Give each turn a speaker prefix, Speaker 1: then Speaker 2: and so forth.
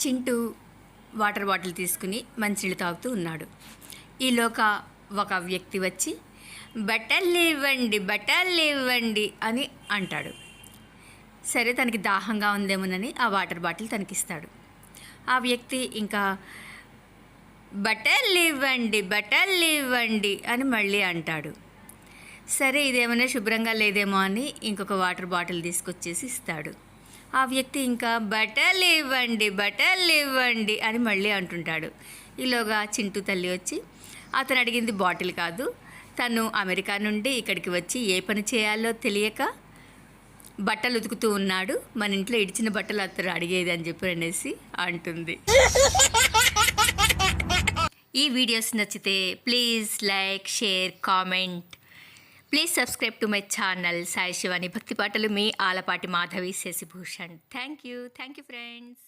Speaker 1: Chintu water bottle తీసుకుని మంచినీళ్ళు తాగుతూ ఉన్నాడు. ఈలోక ఒక వ్యక్తి వచ్చి బట్టలు ఇవ్వండి అని అంటాడు. సరే, తనకి దాహంగా ఉందేమోనని ఆ వాటర్ బాటిల్ తనకిస్తాడు. ఆ వ్యక్తి ఇంకా బట్టలు ఇవ్వండి అని మళ్ళీ అంటాడు. సరే, ఇదేమైనా శుభ్రంగా లేదేమో అని ఇంకొక వాటర్ బాటిల్ తీసుకొచ్చేసి ఇస్తాడు. ఆ వ్యక్తి ఇంకా బట్టలు ఇవ్వండి అని మళ్ళీ అంటుంటాడు. ఈలోగా చింటూ తల్లి వచ్చి, అతను అడిగింది బాటిల్ కాదు, తను అమెరికా నుండి ఇక్కడికి వచ్చి ఏ పని చేయాలో తెలియక బట్టలు ఉతుకుతూ ఉన్నాడు, మన ఇంట్లో ఇడిచిన బట్టలు అతను అడిగేది అని చెప్పి అనేసి అంటుంది. ఈ వీడియోస్ నచ్చితే please like, share, comment. Please subscribe to my channel Sai Shivani భక్తి పాటలు. మీ Alapati Madhavi Shashibhushan. Thank you friends.